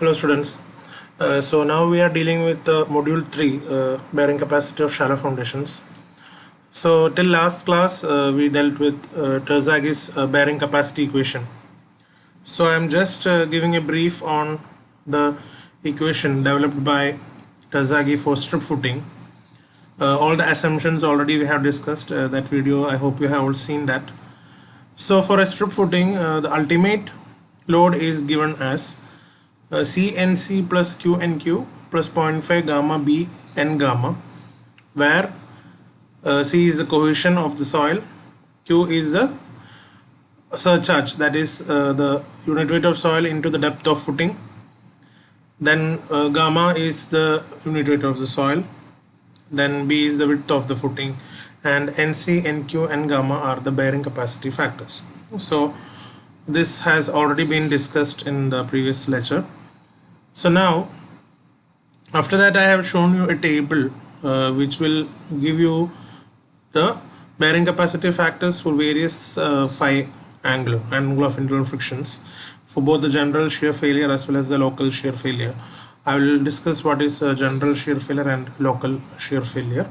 Hello students. So now we are dealing with module 3 bearing capacity of shallow foundations. So till last class we dealt with Terzaghis bearing capacity equation. So I am just giving a brief on the equation developed by Terzaghi for strip footing. All the assumptions already we have discussed that video. I hope you have all seen that. So for a strip footing the ultimate load is given as CNC plus QNQ plus 0.5 gamma B N gamma, where C is the cohesion of the soil, Q is the surcharge, that is the unit weight of soil into the depth of footing, then gamma is the unit weight of the soil, then B is the width of the footing, and NC, NQ and gamma are the bearing capacity factors. So this has already been discussed in the previous lecture. So now after that I have shown you a table which will give you the bearing capacity factors for various angle of internal frictions for both the general shear failure as well as the local shear failure. I will discuss what is general shear failure and local shear failure.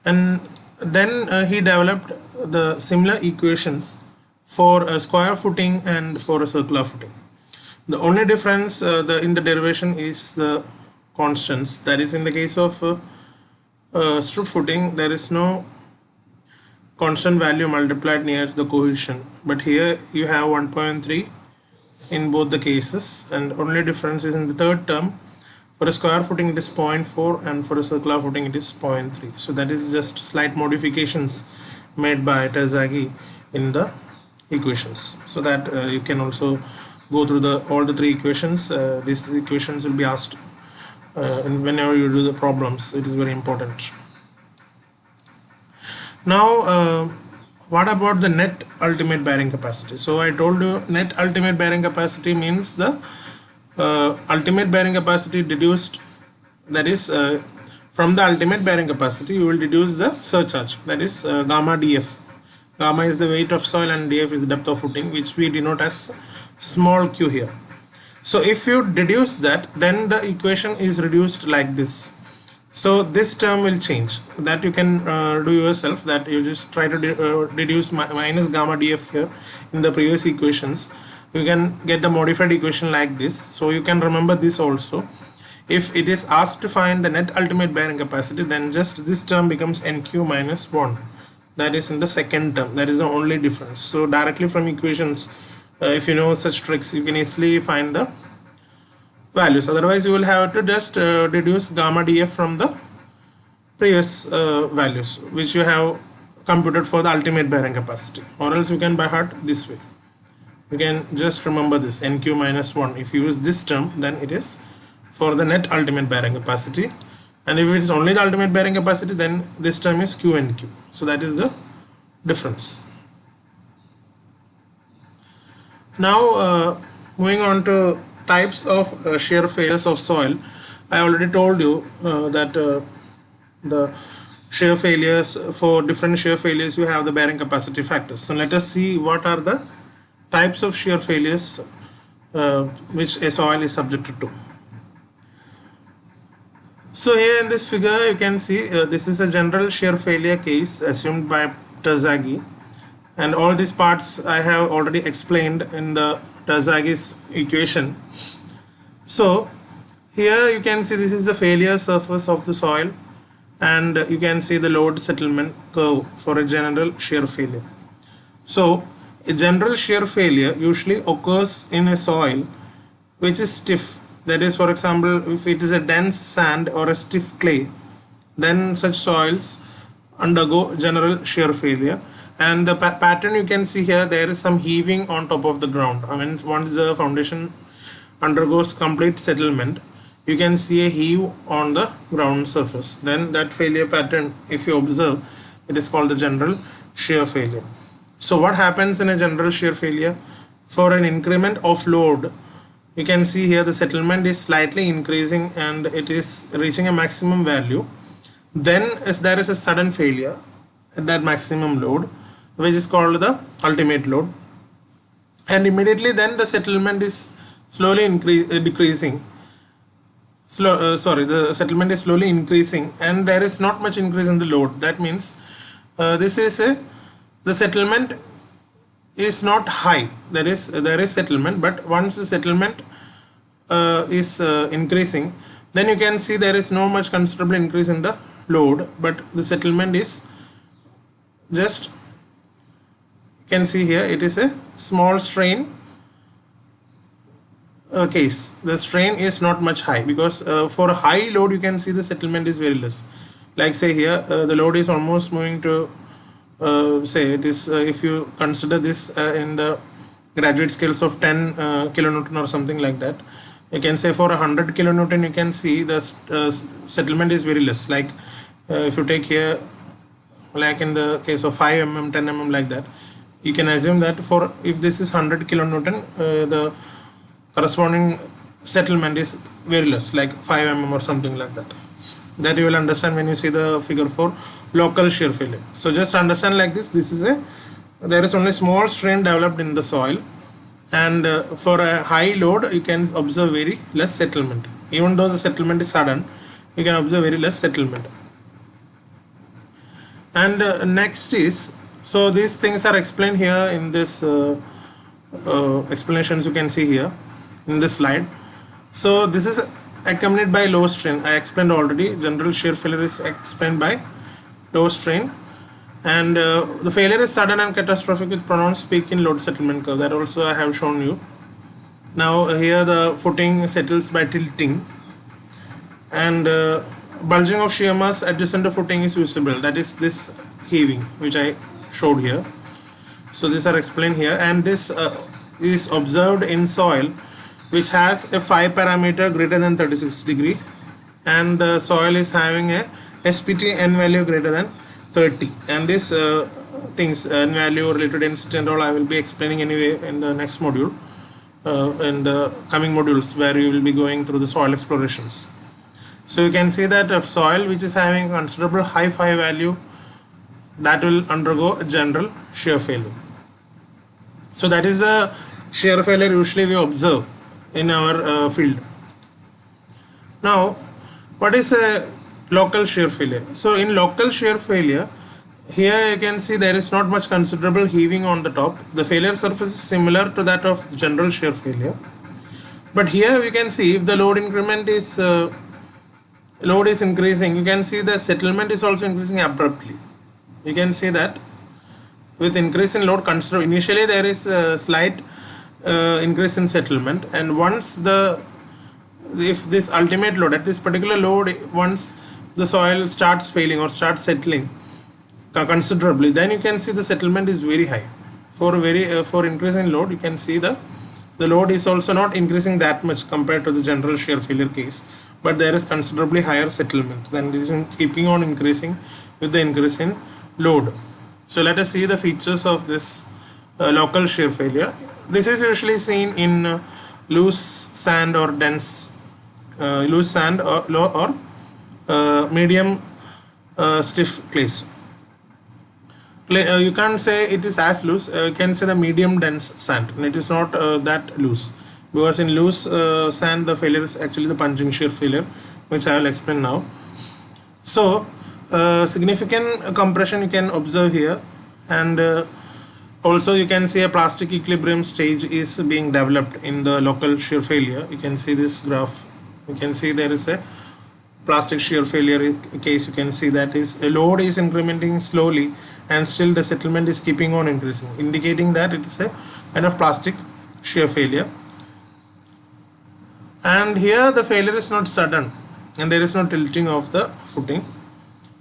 And then he developed the similar equations for a square footing and for a circular footing. The only difference in the derivation is the constants. That is, in the case of strip footing, there is no constant value multiplied near the cohesion, but here you have 1.3 in both the cases, and only difference is in the third term. For a square footing it is 0.4 and for a circular footing it is 0.3. So that is just slight modifications made by Terzaghi in the equations, so that you can also go through all the three equations. These equations will be asked and whenever you do the problems. It is very important. Now what about the net ultimate bearing capacity? So I told you net ultimate bearing capacity means the ultimate bearing capacity deduced, that is from the ultimate bearing capacity you will deduce the surcharge, that is gamma df. Gamma is the weight of soil and df is the depth of footing, which we denote as small q here. So if you deduce that, then the equation is reduced like this. So this term will change. That you can do yourself, that you just try to deduce minus gamma df here in the previous equations. You can get the modified equation like this. So you can remember this also. If it is asked to find the net ultimate bearing capacity, then just this term becomes NQ minus 1. That is in the second term. That is the only difference. So directly from equations, if you know such tricks, you can easily find the values. Otherwise you will have to just deduce gamma df from the previous values which you have computed for the ultimate bearing capacity, or else you can by heart this way. You can just remember this NQ minus 1. If you use this term, then it is for the net ultimate bearing capacity, and if it is only the ultimate bearing capacity, then this term is Q and Q. So that is the difference. Now moving on to types of shear failures of soil. I already told you that the shear failures, for different shear failures you have the bearing capacity factors. So let us see what are the types of shear failures which a soil is subjected to. So here in this figure you can see this is a general shear failure case assumed by Terzaghi, and all these parts I have already explained in the Terzaghi's equation. So here you can see this is the failure surface of the soil, and you can see the load settlement curve for a general shear failure. So a general shear failure usually occurs in a soil which is stiff. That is, for example, if it is a dense sand or a stiff clay, then such soils undergo general shear failure. And the pattern you can see here, there is some heaving on top of the ground. I mean, once the foundation undergoes complete settlement, you can see a heave on the ground surface. Then that failure pattern, if you observe, it is called the general shear failure. So what happens in a general shear failure? For an increment of load, you can see here the settlement is slightly increasing and it is reaching a maximum value. Then there is a sudden failure at that maximum load, which is called the ultimate load, and immediately then the settlement is slowly decreasing. The settlement is slowly increasing, and there is not much increase in the load. That means this is the settlement is not high. There is settlement, but once the settlement is increasing, then you can see there is no much considerable increase in the load, but the settlement is just, you can see here, it is a small strain case. The strain is not much high, because for a high load you can see the settlement is very less. Like say here the load is almost moving to say it is if you consider this in the graduate scales of 10 kilonewton or something like that, you can say for 100 kilonewton you can see the settlement is very less. Like if you take here, like in the case of 5 mm, 10 mm, like that, you can assume that for if this is 100 kilonewton, the corresponding settlement is very less, like 5 mm or something like that. That you will understand when you see the figure for local shear failure. So just understand like this. This is there is only small strain developed in the soil, and for a high load you can observe very less settlement. Even though the settlement is sudden, you can observe very less settlement. And next is, so these things are explained here in this explanations you can see here in this slide. So this is accompanied by low strain. I explained already, general shear failure is explained by low strain, and the failure is sudden and catastrophic with pronounced peak in load settlement curve. That also I have shown you. Now here the footing settles by tilting, and bulging of shear mass adjacent to footing is visible. That is this heaving which I showed here. So these are explained here, and this is observed in soil which has a phi parameter greater than 36 degree, and the soil is having a SPT n value greater than 30, and this things, n value, related density and all, I will be explaining anyway in the next module, in the coming modules where you will be going through the soil explorations. So you can see that a soil which is having considerable high phi value, that will undergo a general shear failure. So that is a shear failure usually we observe in our field. Now what is a local shear failure? So in local shear failure, here you can see there is not much considerable heaving on the top. The failure surface is similar to that of general shear failure, but here we can see if the load increment is load is increasing, you can see the settlement is also increasing abruptly. You can see that with increase in load, consider initially there is a slight increase in settlement, and once if this ultimate load at this particular load, once the soil starts failing or starts settling considerably, then you can see the settlement is very high. For increase in load, you can see the load is also not increasing that much compared to the general shear failure case, but there is considerably higher settlement. Then it is keeping on increasing with the increase in load. So let us see the features of this local shear failure. This is usually seen in loose sand or dense or medium stiff clays. You can't say it is as loose. You can say the medium dense sand, and it is not that loose, because in loose sand the failure is actually the punching shear failure, which I will explain now. So significant compression you can observe here, and also you can see a plastic equilibrium stage is being developed in the local shear failure. You can see this graph. You can see there is a plastic shear failure case. You can see that is a load is incrementing slowly, and still the settlement is keeping on increasing, indicating that it is a kind of plastic shear failure. And here the failure is not sudden, and there is no tilting of the footing.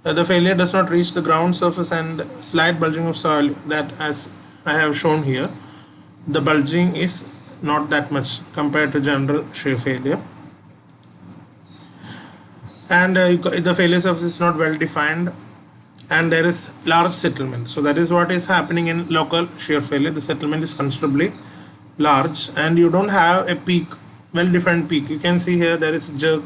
The failure does not reach the ground surface, and slight bulging of soil, that as I have shown here, the bulging is not that much compared to general shear failure. And the failure surface is not well defined, and there is large settlement. So that is what is happening in local shear failure. The settlement is considerably large, and you don't have a peak, well defined peak. You can see here there is a jerk,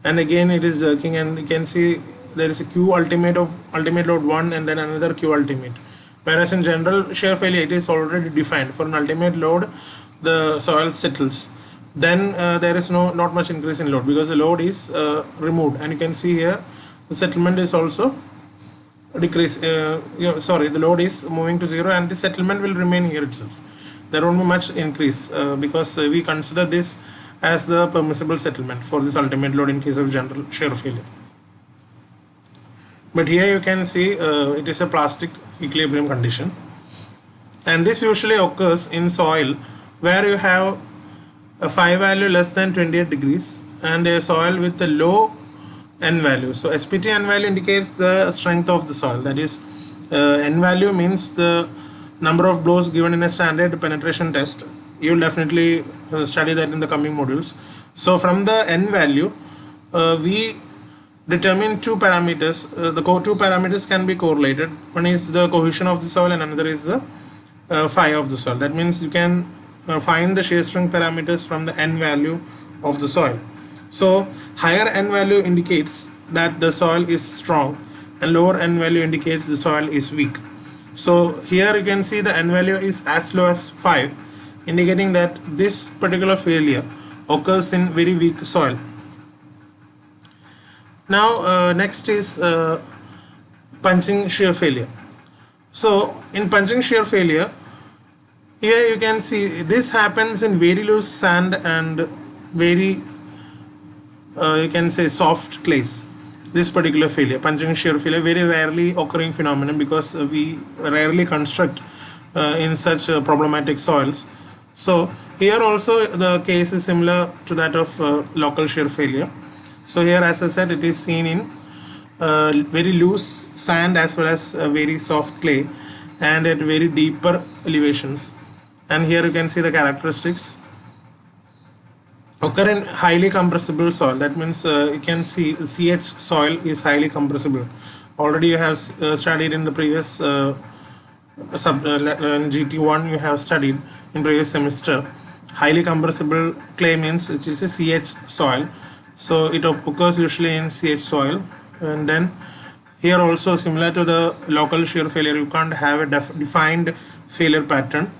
and again it is jerking, and you can see there is a Q ultimate of ultimate load 1 and then another Q ultimate. Whereas in general shear failure it is already defined. For an ultimate load the soil settles, then there is not much increase in load because the load is removed, and you can see here the settlement is also decrease. The load is moving to zero, and the settlement will remain here itself. There won't be much increase because we consider this as the permissible settlement for this ultimate load in case of general shear failure. But here you can see it is a plastic equilibrium condition, and this usually occurs in soil where you have a phi value less than 28 degrees and a soil with a low N value. So SPT N value indicates the strength of the soil, that is N value means the number of blows given in a standard penetration test. You will definitely study that in the coming modules. So from the N value we determine two parameters. The two parameters can be correlated. One is the cohesion of the soil and another is the phi of the soil. That means you can find the shear strength parameters from the N value of the soil. So higher N value indicates that the soil is strong and lower N value indicates the soil is weak. So here you can see the N value is as low as 5, indicating that this particular failure occurs in very weak soil. Now next is punching shear failure. So in punching shear failure, here you can see this happens in very loose sand and very you can say soft clays. This particular failure, punching shear failure, very rarely occurring phenomenon because we rarely construct in such problematic soils. So here also the case is similar to that of local shear failure. So here, as I said, it is seen in very loose sand as well as very soft clay and at very deeper elevations. And here you can see the characteristics. Occur in highly compressible soil. That means you can see CH soil is highly compressible. Already you have studied in the previous GT1 you have studied in previous semester. Highly compressible clay means it is a CH soil. So it occurs usually in CH soil, and then here also similar to the local shear failure, you can't have a defined failure pattern,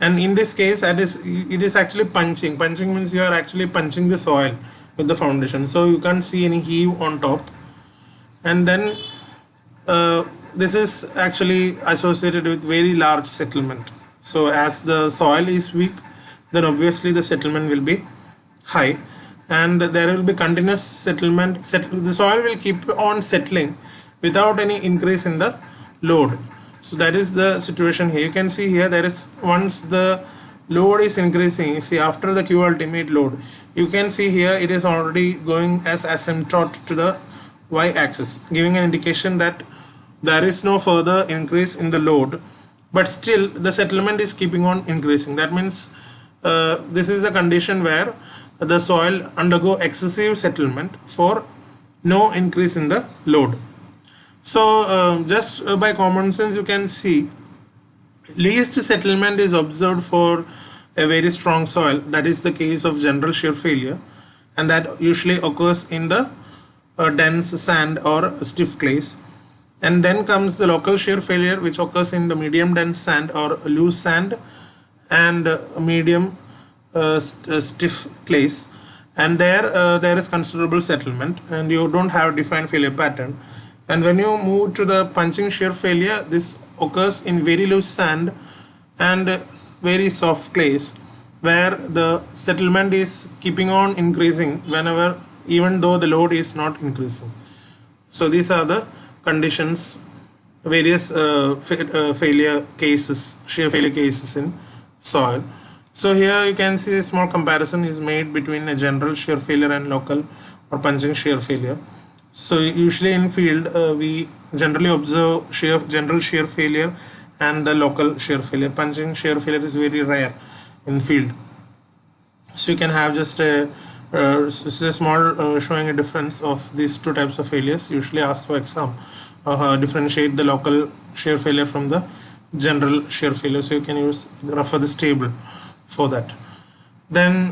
and in this case it is actually punching. Punching means you are actually punching the soil with the foundation, so you can't see any heave on top, and then this is actually associated with very large settlement. So as the soil is weak, then obviously the settlement will be high, and there will be continuous settlement. The soil will keep on settling without any increase in the load. So that is the situation here. You can see here there is, once the load is increasing, you see after the Q ultimate load, you can see here it is already going as asymptote to the y-axis, giving an indication that there is no further increase in the load, but still the settlement is keeping on increasing. That means this is the condition where the soil undergo excessive settlement for no increase in the load. So just by common sense you can see least settlement is observed for a very strong soil. That is the case of general shear failure, and that usually occurs in the dense sand or stiff clays. And then comes the local shear failure, which occurs in the medium dense sand or loose sand and medium stiff clays, and there is considerable settlement and you don't have defined failure pattern. And when you move to the punching shear failure, this occurs in very loose sand and very soft clays, where the settlement is keeping on increasing whenever, even though the load is not increasing. So these are the conditions, various failure cases, shear failure cases in soil. So here you can see a small comparison is made between a general shear failure and local or punching shear failure. So usually in field we generally observe general shear failure and the local shear failure. Punching shear failure is very rare in field. So you can have just a small showing a difference of these two types of failures, usually asked for exam. Differentiate the local shear failure from the general shear failure. So you can refer this table for that. Then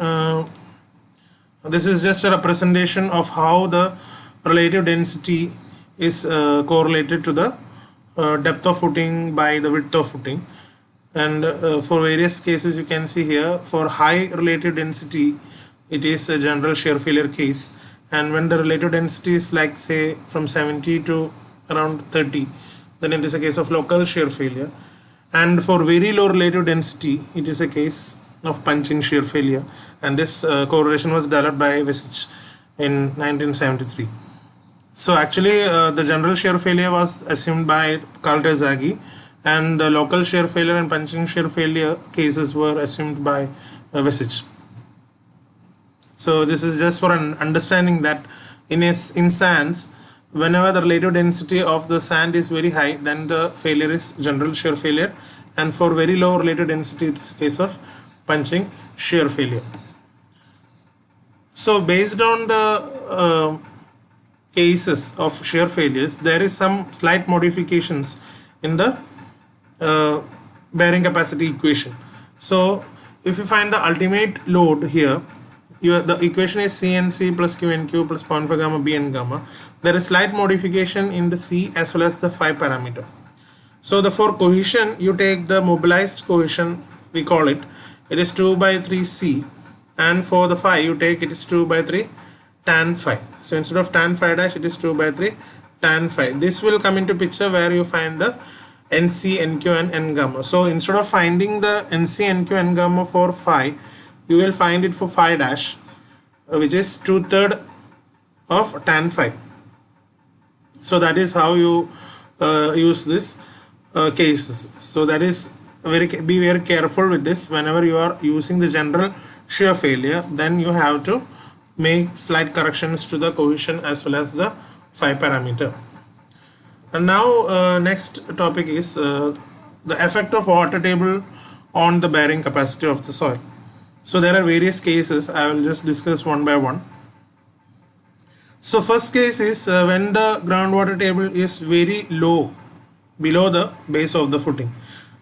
this is just a representation of how the relative density is correlated to the depth of footing by the width of footing. And for various cases you can see here, for high relative density it is a general shear failure case, and when the relative density is like say from 70 to around 30, then it is a case of local shear failure. And for very low relative density, it is a case of punching shear failure, and this correlation was developed by Visich in 1973. So actually the general shear failure was assumed by Carl Terzaghi, and the local shear failure and punching shear failure cases were assumed by Visich. So this is just for an understanding that in sands, whenever the relative density of the sand is very high, then the failure is general shear failure, and for very low relative density, it is a case of punching shear failure. So based on the cases of shear failures, there is some slight modifications in the bearing capacity equation. So if you find the ultimate load here, the equation is CNC plus QNQ plus 0.5 gamma B and gamma. There is slight modification in the C as well as the phi parameter. So the for cohesion, you take the mobilized cohesion, we call it is 2 by 3 C, and for the phi you take it is 2 by 3 tan phi. So instead of tan phi dash, it is 2 by 3 tan phi. This will come into picture where you find the NC, NQ and N gamma. So instead of finding the NC, NQ, N gamma for phi, you will find it for phi dash, which is 2/3 of tan phi. So that is how you use this cases. So that is be very careful with this. Whenever you are using the general shear failure, then you have to make slight corrections to the cohesion as well as the phi parameter. And now next topic is the effect of water table on the bearing capacity of the soil. So there are various cases. I will just discuss one by one. So first case is when the groundwater table is very low, below the base of the footing.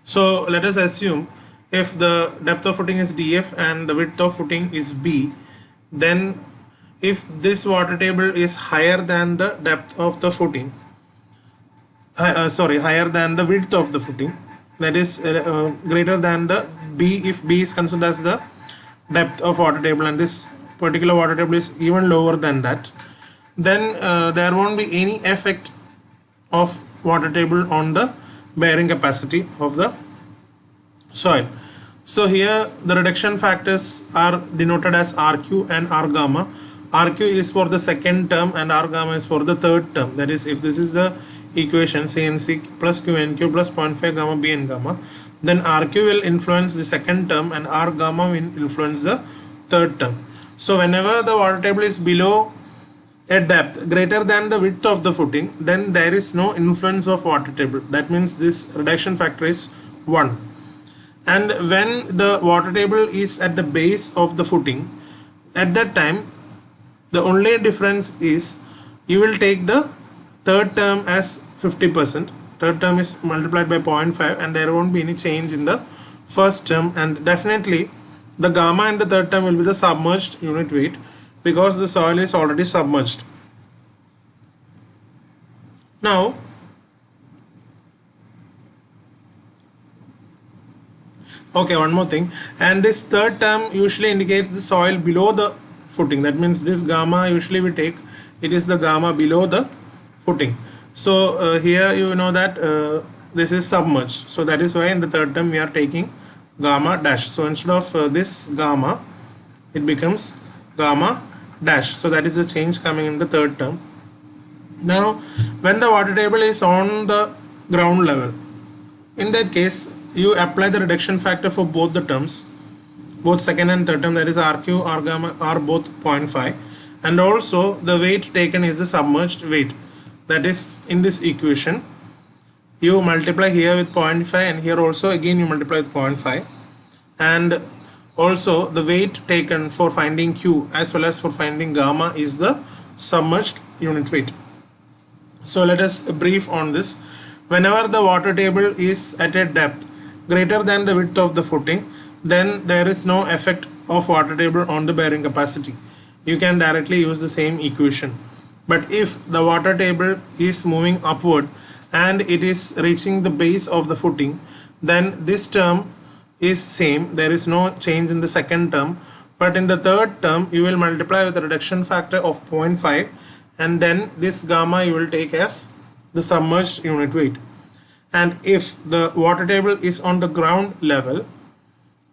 So let us assume if the depth of footing is df and the width of footing is b, then if this water table is higher than the depth of the footing, higher than the width of the footing, that is greater than the b, if b is considered as the depth of water table and this particular water table is even lower than that, then there won't be any effect of water table on the bearing capacity of the soil. So here the reduction factors are denoted as RQ and R gamma. RQ is for the second term and R gamma is for the third term. That is, if this is the equation CNC plus QNQ plus 0.5 gamma B and gamma, then RQ will influence the second term and R gamma will influence the third term. So whenever the water table is below a depth greater than the width of the footing, then there is no influence of water table. That means this reduction factor is 1. And when the water table is at the base of the footing, at that time the only difference is you will take the third term as 50%. Third term is multiplied by 0.5 and there won't be any change in the first term, and definitely the gamma in the third term will be the submerged unit weight because the soil is already submerged. Now okay, one more thing, and this third term usually indicates the soil below the footing. That means this gamma usually we take, it is the gamma below the footing. So here you know that this is submerged, so that is why in the third term we are taking gamma dash. So instead of this gamma, it becomes gamma dash. So that is the change coming in the third term. Now when the water table is on the ground level, in that case you apply the reduction factor for both the terms, both second and third term, that is RQ, R gamma are both 0.5, and also the weight taken is the submerged weight. That is in this equation you multiply here with 0.5 and here also again you multiply with 0.5, and also the weight taken for finding Q as well as for finding gamma is the submerged unit weight. So let us brief on this. Whenever the water table is at a depth greater than the width of the footing, then there is no effect of water table on the bearing capacity. You can directly use the same equation. But if the water table is moving upward and it is reaching the base of the footing, then this term is same. There is no change in the second term. but in the third term you will multiply with a reduction factor of 0.5, and then this gamma you will take as the submerged unit weight. And if the water table is on the ground level,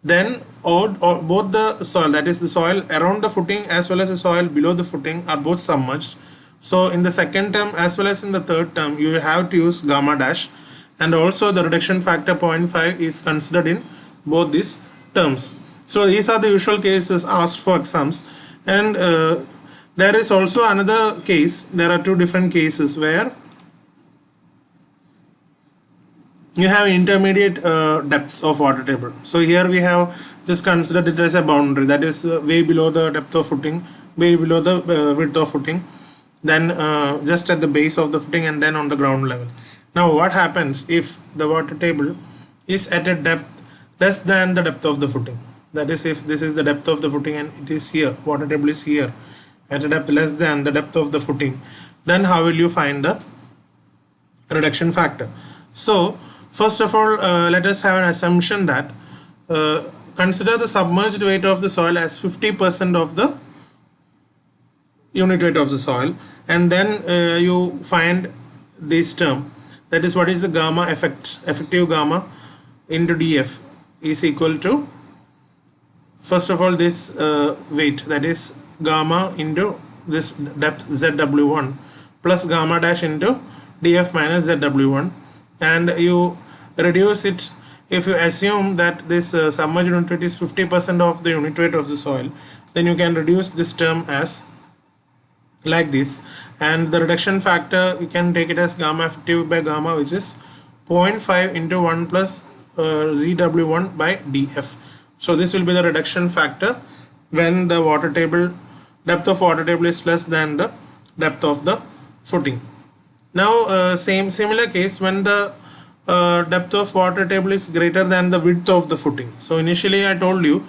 then both the soil, that is the soil around the footing as well as the soil below the footing, are both submerged. So in the second term as well as in the third term you have to use gamma dash, and also the reduction factor 0.5 is considered in both these terms. So these are the usual cases asked for exams. And there is also another case. There are two different cases where you have intermediate depths of water table. So here we have just considered it as a boundary, that is way below the depth of footing, way below the width of footing, then just at the base of the footing, and then on the ground level. Now what happens if the water table is at a depth less than the depth of the footing? That is, if this is the depth of the footing and it is here, water table is here at a depth less than the depth of the footing, then how will you find the reduction factor? So first of all, let us have an assumption that consider the submerged weight of the soil as 50% of the unit weight of the soil, and then you find this term, that is what is the gamma effective gamma into df is equal to, first of all, this weight, that is gamma into this depth ZW1 plus gamma dash into df minus ZW1, and you reduce it. If you assume that this submerged unit weight is 50% of the unit weight of the soil, then you can reduce this term as like this, and the reduction factor you can take it as gamma effective by gamma, which is 0.5 into 1 plus ZW1 by df. So this will be the reduction factor when the water table depth of water table is less than the depth of the footing. Now similar case when the depth of water table is greater than the width of the footing. So initially I told you,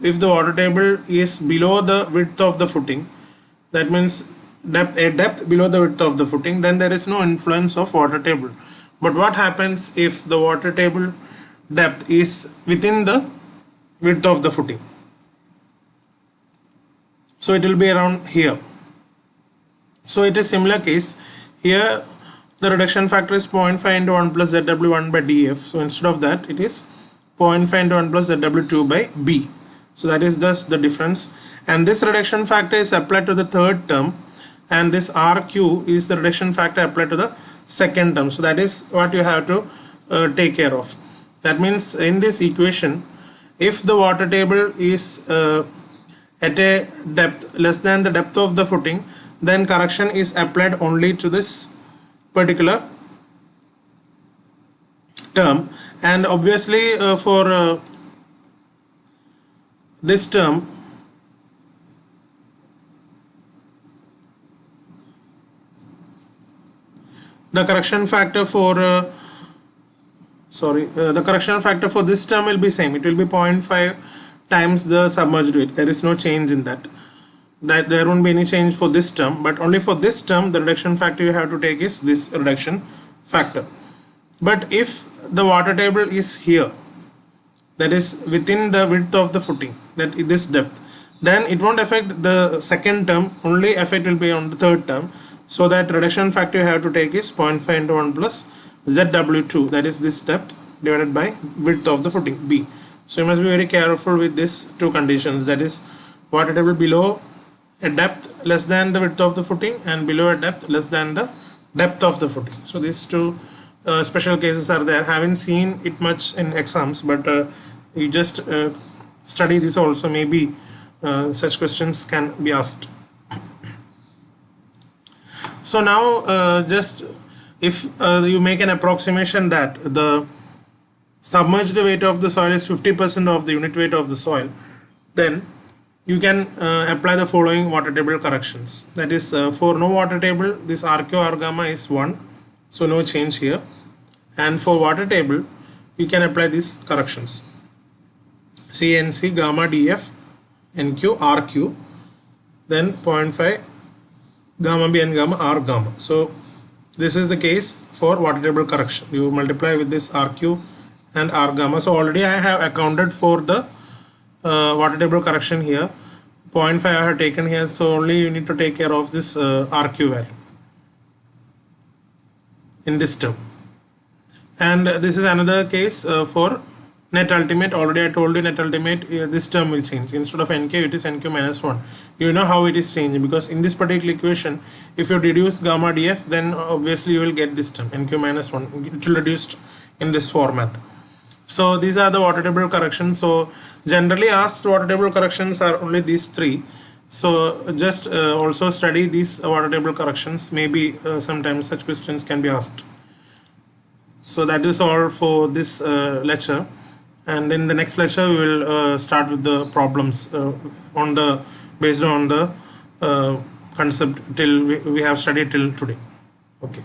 if the water table is below the width of the footing, that means a depth below the width of the footing, then there is no influence of water table. But what happens if the water table depth is within the width of the footing? So it will be around here. So it is similar case. Here the reduction factor is 0.5 into 1 plus ZW1 by df. So instead of that it is 0.5 into 1 plus ZW2 by b. So that is thus the difference. And this reduction factor is applied to the third term, and this RQ is the reduction factor applied to the second term. So that is what you have to take care of. That means in this equation, if the water table is at a depth less than the depth of the footing, then correction is applied only to this particular term. And obviously for this term, the correction factor for the correction factor for this term will be same. It will be 0.5 times the submerged weight. There is no change in that. There won't be any change for this term, but only for this term the reduction factor you have to take is this reduction factor. But if the water table is here, that is within the width of the footing, that is this depth, then it won't affect the second term, only effect will be on the third term. So that reduction factor you have to take is 0.5 into 1 plus ZW2, that is this depth divided by width of the footing B. So you must be very careful with these two conditions, that is water table below a depth less than the width of the footing and below a depth less than the depth of the footing. So these two special cases are there. Haven't seen it much in exams, but you just study this also, maybe such questions can be asked. So now just if you make an approximation that the submerged weight of the soil is 50% of the unit weight of the soil, then you can apply the following water table corrections. That is for no water table, this RQ R gamma is 1, so no change here. And for water table you can apply these corrections: CNC gamma DF NQ RQ, then 0.5 gamma B and gamma R gamma. So this is the case for water table correction. You multiply with this RQ and R gamma. So already I have accounted for the water table correction here. 0.5 I have taken here, so only you need to take care of this RQ value in this term. And this is another case for net ultimate. Already I told you net ultimate, this term will change. Instead of NQ, it is NQ minus 1. You know how it is changing, because in this particular equation, if you reduce gamma df, then obviously you will get this term NQ minus 1. It will reduce in this format. So these are the water table corrections. So generally asked water table corrections are only these three. So just also study these water table corrections. Maybe sometimes such questions can be asked. So that is all for this lecture, and in the next lecture we will start with the problems based on the concept till we have studied till today. Okay.